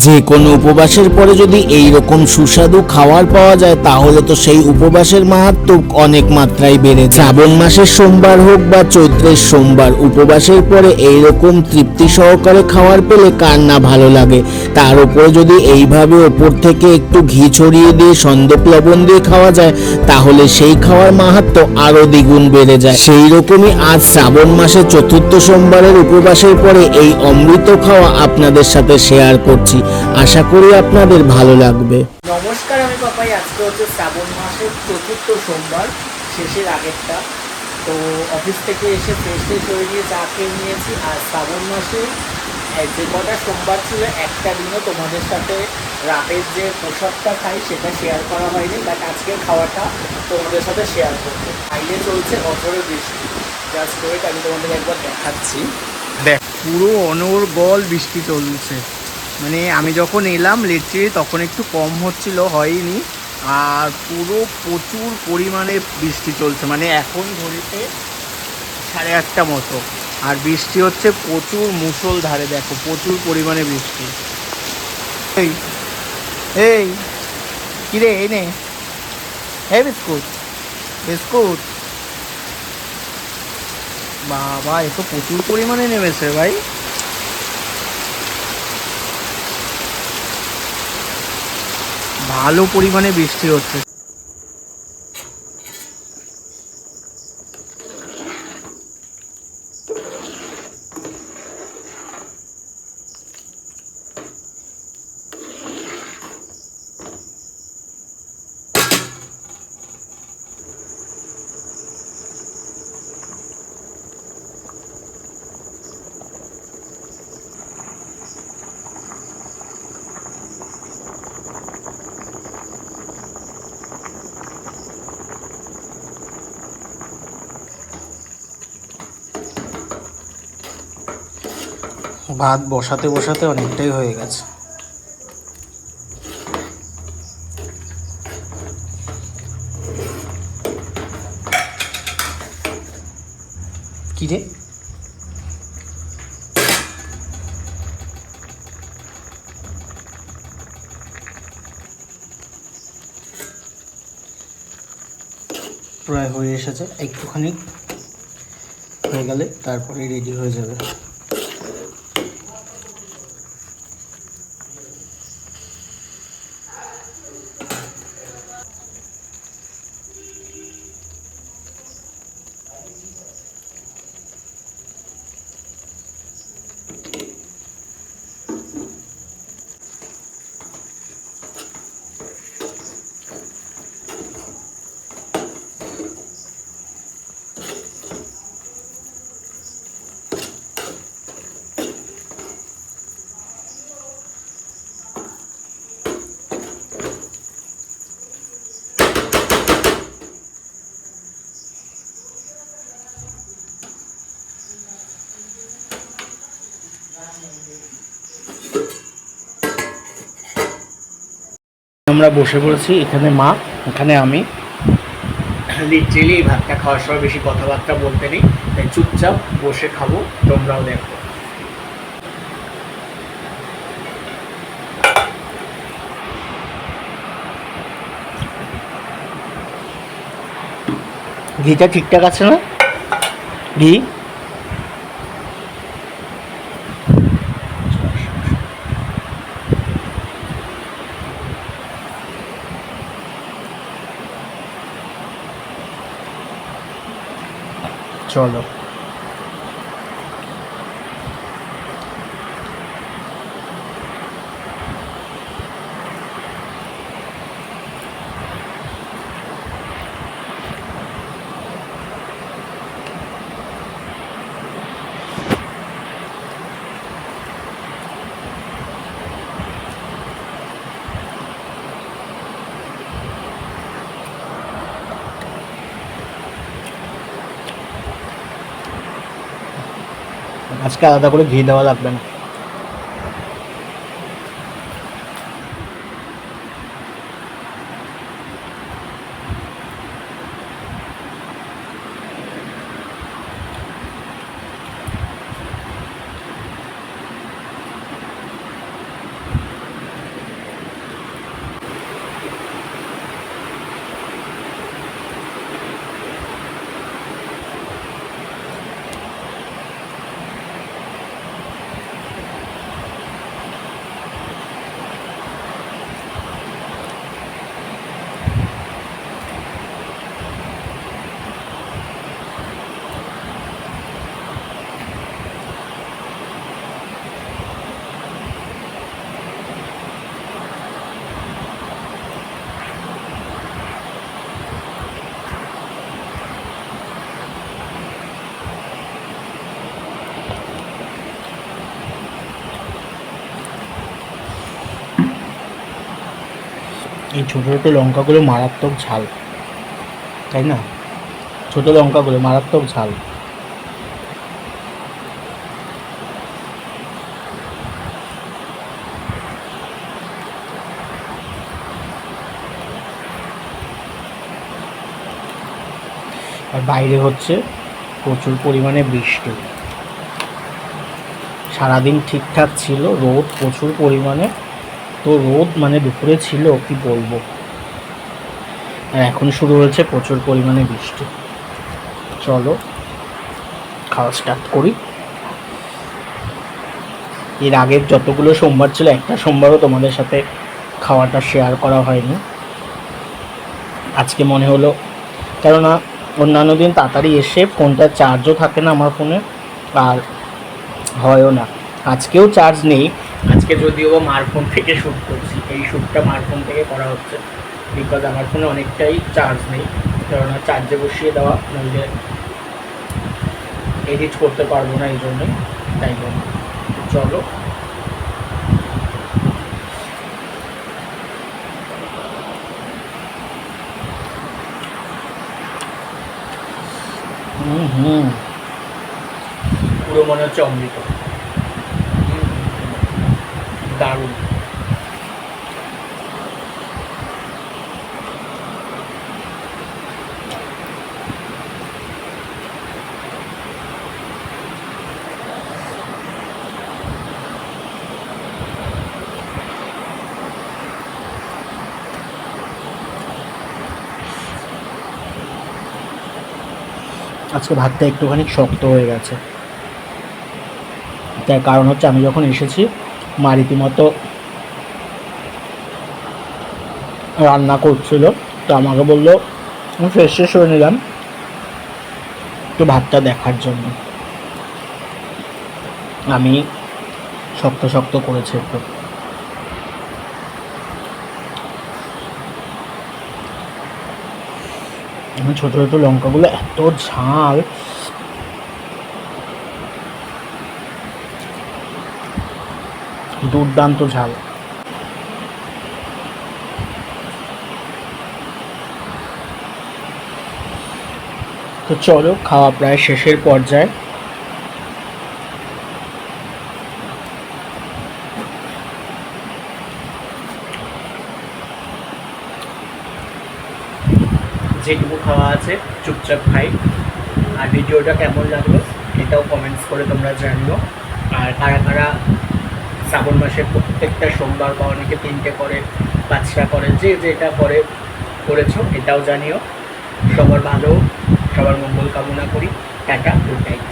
যে কোনো উপবাসের পরে যদি এই রকম সুস্বাদু খাবার পাওয়া যায় তাহলে তো সেই উপবাসের মাহাত্ম্য অনেক মাত্রায় বেড়ে যায়। শ্রাবণ মাসের সোমবার হোক বা চৈত্রের সোমবার, উপবাসের পরে এই রকম তৃপ্তি সহকারে খাবার পেলে কার না ভালো লাগে। তার উপরে যদি এইভাবে ওপর থেকে একটু ঘি ছড়িয়ে দিয়ে সন্দক লবণ দিয়ে খাওয়া যায় তাহলে সেই খাওয়ার মাহাত্ম্য আরো দ্বিগুণ বেড়ে যায়। সেই রকমই আজ শ্রাবণ মাসের চতুর্থ সোমবারের উপবাসের পরে এই অমৃত খাওয়া আপনাদের সাথে শেয়ার করছি। আশা করি আপনাদের ভালো লাগবে। নমস্কার, আমি পাপাই। আজকে হচ্ছে শ্রাবণ মাসের চতুর্থ সোমবার, শেষের আগেরটা। তো অফিস থেকে এসে ফ্রেশ হয়ে গিয়ে চা খেয়ে নিয়েছি। আর শ্রাবণ মাসে যে কটা সোমবার ছিল একটা দিনও তোমাদের সাথে রাতের যে প্রসাদটা খাই সেটা শেয়ার করা হয়নি, বাট আজকের খাওয়াটা তোমাদের সাথে শেয়ার করবো। বাইরে চলছে অঝরে বৃষ্টি। জাস্ট ওয়েট, আমি তোমাদের একবার দেখাচ্ছি। দেখ, পুরো অনর্গল বৃষ্টি চলছে। মানে আমি যখন এলাম লিটারালি তখন একটু কম হচ্ছিল, হয়নি। আর পুরো প্রচুর পরিমাণে বৃষ্টি চলছে। মানে এখন ঘড়িতে 8:30 মতো, আর বৃষ্টি হচ্ছে প্রচুর মুষলধারে। দেখো, প্রচুর পরিমাণে বৃষ্টি। এই এই কিরে, এই নে, এই বিস্কুট বিস্কুট। বাবা, এ তো প্রচুর পরিমাণে নেমেছে ভাই। ভালো পরিমাণে বৃষ্টি হচ্ছে। ভাত বসাতে বসাতে অনেকটাই হয়ে গেছে। কি রে, প্রায় হয়ে এসেছে। একটুখানি হয়ে গেলে তারপরে রেডি হয়ে যাবে। আমরা বসে পড়েছি, এখানে মা, এখানে আমি। লিটারেলি এই ভাতটা খাওয়ার সময় বেশি কথাবার্তা বলতে নেই, তাই চুপচাপ বসে খাবো। তোমরাও দেখো। ঘিটা ঠিকঠাক আছে না? ঘি চলো। আজকে আলাদা করে ঘি দেওয়া লাগবে না। এই ছোটো ছোটো লঙ্কাগুলো মারাত্মক ঝাল, তাই না? ছোটো লঙ্কাগুলো মারাত্মক ঝাল। আর বাইরে হচ্ছে প্রচুর পরিমাণে বৃষ্টি। সারাদিন ঠিকঠাক ছিল, রোদ প্রচুর পরিমাণে, তো রোদ মানে দুপুরে ছিল কি বলবো, আর এখন শুরু হয়েছে প্রচুর পরিমাণে বৃষ্টি। চলো খাওয়া স্টার্ট করি। এর আগের যতগুলো সোমবার ছিল একটা সোমবারও তোমাদের সাথে খাওয়াটা শেয়ার করা হয়নি। আজকে মনে হলো, কেননা অন্যান্য দিন তাড়াতাড়ি এসে ফোনটা চার্জও থাকে না আমার ফোনে, আর হয়ও না। আজকেও চার্জ নেই, আজকে যদিও মার ফোন থেকে শ্যুট করছি, এই শ্যুটটা মার ফোন থেকে করা হচ্ছে, বিকজ আমার ফোনে অনেকটাই চার্জ নেই, কেননা চার্জে বসিয়ে দেওয়া, নইলে এডিট করতে পারবো না, এই জন্যই, তাই জন্য। চলো পুরো মনে হচ্ছে অমৃত, দারুণ। আজকে ভাতটা একটুখানি শক্ত হয়ে গেছে, তার কারণ হচ্ছে আমি যখন এসেছি মা রীতিমতো রান্না করছিল, তো আমাকে বললো, আমি ফ্রেশ হয়ে নিলাম একটু ভাতটা দেখার জন্য। আমি শক্ত শক্ত করেছি একটু। ছোটো ছোটো লঙ্কাগুলো এত ঝাল, দুর্দান্ত ঝাল। তো চলো খাওয়া প্রায় শেষের পর্যায়ে। যেটুকু খাওয়া আছে চুপচাপ খাই। আর ভিডিওটা কেমন লাগলো এটাও কমেন্টস করে তোমরা জানিও। আর কারা কারা শ্রাবণ মাসের প্রত্যেকটা সোমবার, বা অনেকে 3টে করে, 5টা করে, যে যেটা করেছো এটাও জানিও। সবার ভালো, সবার মঙ্গল কামনা করি। Tata, good night.